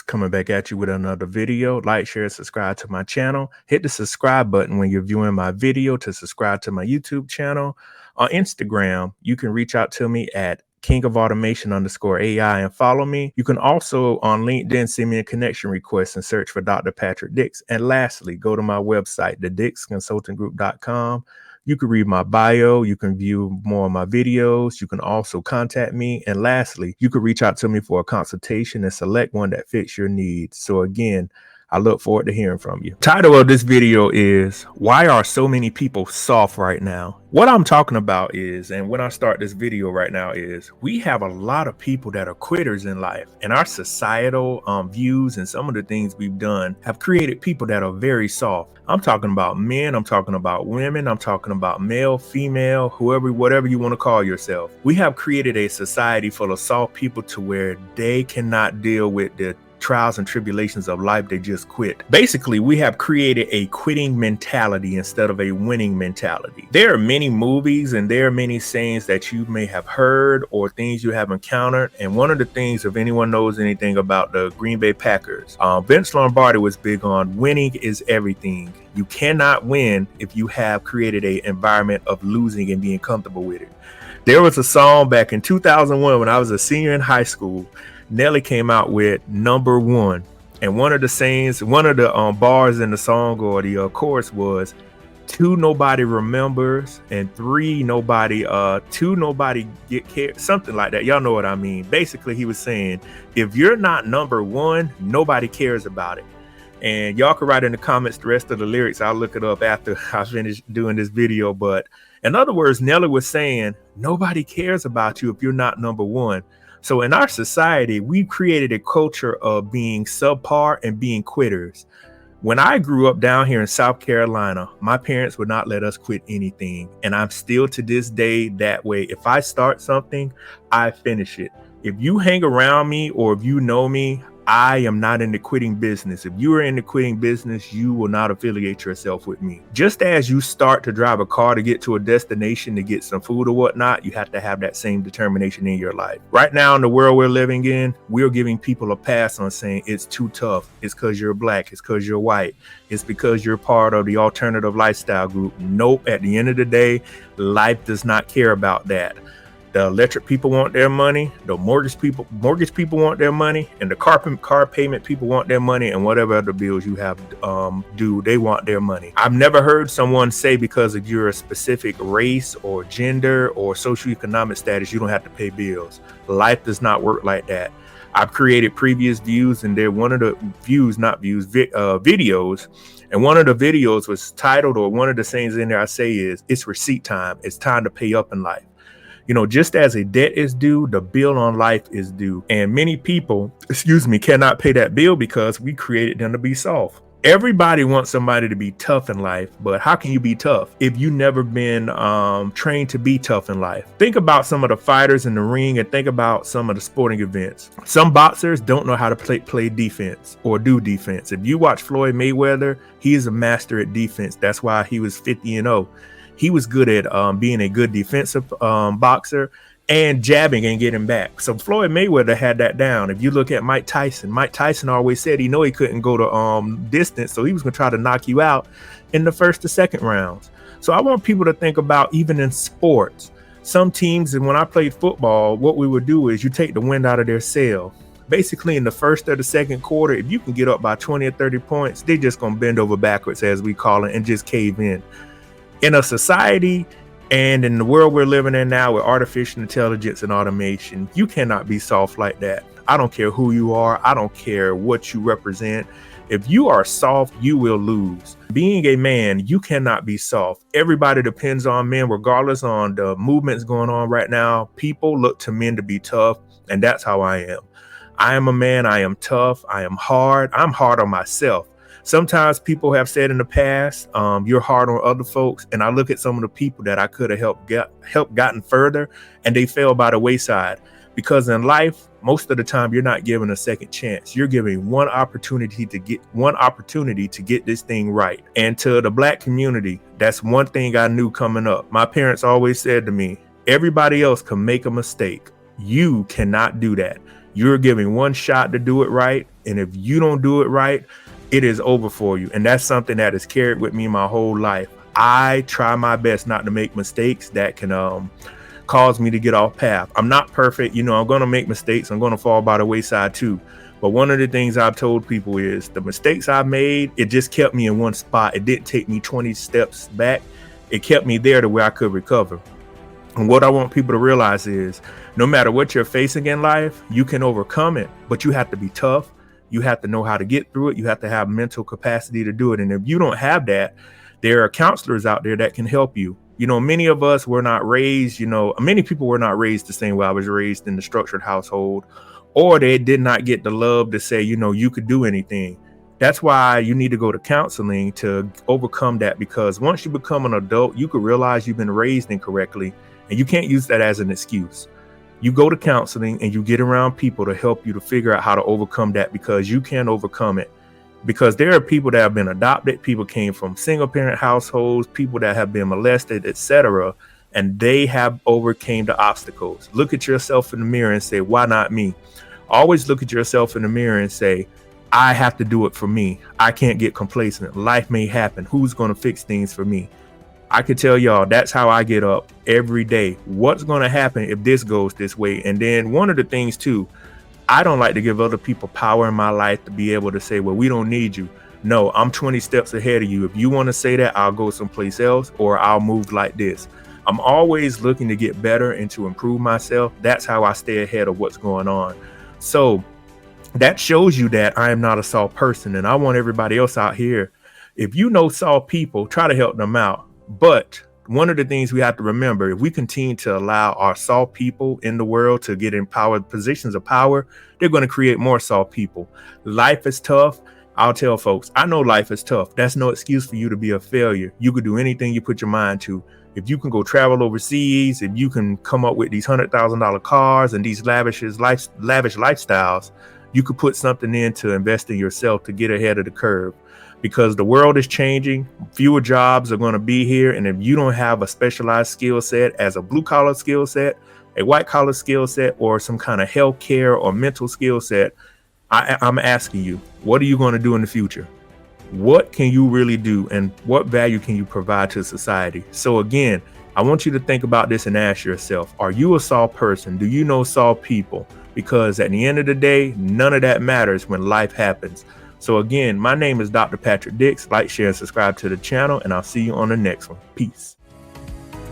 coming back at you with another video. Like, share, subscribe to my channel. Hit the subscribe button when you're viewing my video to subscribe to my YouTube channel. On Instagram, you can reach out to me at King of Automation _AI and follow me. You can also on LinkedIn send me a connection request and search for Dr. Patrick Dix. And lastly, go to my website, thedixconsultinggroup.com. You can read my bio. You can view more of my videos. You can also contact me. And lastly, you can reach out to me for a consultation and select one that fits your needs. So again, I look forward to hearing from you. Title of this video is, why are so many people soft right now? What I'm talking about is, and when I start this video right now is, we have a lot of people that are quitters in life, and our societal views and some of the things we've done have created people that are very soft. I'm talking about men, I'm talking about women, I'm talking about male, female, whoever, whatever you want to call yourself. We have created a society full of soft people to where they cannot deal with the trials and tribulations of life. They just quit. Basically, we have created a quitting mentality instead of a winning mentality. There are many movies and there are many sayings that you may have heard or things you have encountered. And one of the things, if anyone knows anything about the Green Bay Packers, Vince Lombardi was big on winning is everything. You cannot win if you have created an environment of losing and being comfortable with it. There was a song back in 2001 when I was a senior in high school. Nelly came out with Number One, and one of the sayings, one of the bars in the song or the chorus was, 2 nobody remembers, and 3 nobody get cared, something like that. Y'all know what I mean. Basically, he was saying, if you're not number one, nobody cares about it. And y'all can write in the comments the rest of the lyrics. I'll look it up after I finish doing this video. But in other words, Nelly was saying, nobody cares about you if you're not number one. So in our society, we've created a culture of being subpar and being quitters. When I grew up down here in South Carolina, my parents would not let us quit anything. And I'm still to this day that way. If I start something, I finish it. If you hang around me or if you know me, I am not in the quitting business. If you are in the quitting business, you will not affiliate yourself with me. Just as you start to drive a car to get to a destination to get some food or whatnot, you have to have that same determination in your life. Right now in the world we're living in, we're giving people a pass on saying it's too tough. It's because you're black. It's because you're white. It's because you're part of the alternative lifestyle group. Nope. At the end of the day, life does not care about that. The electric people want their money, the mortgage people want their money, and the car payment people want their money, and whatever other bills you have due, they want their money. I've never heard someone say because of your specific race or gender or socioeconomic status, you don't have to pay bills. Life does not work like that. I've created previous views, and they're one of the videos. And one of the videos was titled, or one of the sayings in there I say is, it's receipt time. It's time to pay up in life. You know, just as a debt is due, the bill on life is due. And many people, cannot pay that bill because we created them to be soft. Everybody wants somebody to be tough in life, but how can you be tough if you've never been trained to be tough in life? Think about some of the fighters in the ring and think about some of the sporting events. Some boxers don't know how to play defense or do defense. If you watch Floyd Mayweather, he is a master at defense. That's why he was 50-0. He was good at being a good defensive boxer and jabbing and getting back. So Floyd Mayweather had that down. If you look at Mike Tyson always said he couldn't go to distance, so he was going to try to knock you out in the first or second rounds. So I want people to think about, even in sports, some teams, and when I played football, what we would do is you take the wind out of their sail. Basically, in the first or the second quarter, if you can get up by 20 or 30 points, they're just going to bend over backwards, as we call it, and just cave in. In a society and in the world we're living in now with artificial intelligence and automation, you cannot be soft like that. I don't care who you are. I don't care what you represent. If you are soft, you will lose. Being a man, you cannot be soft. Everybody depends on men, regardless on the movements going on right now. People look to men to be tough, and that's how I am. I am a man. I am tough. I am hard. I'm hard on myself. Sometimes people have said in the past, you're hard on other folks. And I look at some of the people that I could have helped gotten further, and they fell by the wayside. Because in life, most of the time, you're not given a second chance. You're giving one opportunity to get this thing right. And to the black community, that's one thing I knew coming up. My parents always said to me, everybody else can make a mistake. You cannot do that. You're giving one shot to do it right. And if you don't do it right, it is over for you. And that's something that has carried with me my whole life. I try my best not to make mistakes that can cause me to get off path. I'm not perfect. I'm going to make mistakes. I'm going to fall by the wayside too. But one of the things I've told people is the mistakes I've made, it just kept me in one spot. It didn't take me 20 steps back. It kept me there to where I could recover. And what I want people to realize is no matter what you're facing in life, you can overcome it, but you have to be tough. You have to know how to get through it. You have to have mental capacity to do it. And if you don't have that, there are counselors out there that can help you. Many of us were not raised, many people were not raised the same way I was raised in the structured household, or they did not get the love to say, you could do anything. That's why you need to go to counseling to overcome that, because once you become an adult, you could realize you've been raised incorrectly, and you can't use that as an excuse. You go to counseling and you get around people to help you to figure out how to overcome that, because you can overcome it. Because there are people that have been adopted, people came from single parent households, people that have been molested, etc., and they have overcame the obstacles. Look at yourself in the mirror and say, why not me? Always look at yourself in the mirror and say, I have to do it for me. I can't get complacent. Life may happen. Who's going to fix things for me? I could tell y'all that's how I get up every day. What's going to happen if this goes this way? And then one of the things too, I don't like to give other people power in my life to be able to say, well, we don't need you. No, I'm 20 steps ahead of you. If you want to say that, I'll go someplace else, or I'll move like this. I'm always looking to get better and to improve myself. That's how I stay ahead of what's going on. So that shows you that I am not a soft person. And I want everybody else out here, if you know soft people, try to help them out. But one of the things we have to remember, if we continue to allow our soft people in the world to get in positions of power, they're going to create more soft people. Life is tough. I'll tell folks, I know life is tough. That's no excuse for you to be a failure. You could do anything you put your mind to. If you can go travel overseas, if you can come up with these $100,000 cars and these lavish lifestyles, you could put something in to invest in yourself to get ahead of the curve. Because the world is changing, fewer jobs are going to be here. And if you don't have a specialized skill set as a blue collar skill set, a white collar skill set, or some kind of healthcare or mental skill set, I'm asking you, what are you going to do in the future? What can you really do? And what value can you provide to society? So again, I want you to think about this and ask yourself, are you a soft person? Do you know soft people? Because at the end of the day, none of that matters when life happens. So again, my name is Dr. Patrick Dix. Like, share, and subscribe to the channel, and I'll see you on the next one. Peace.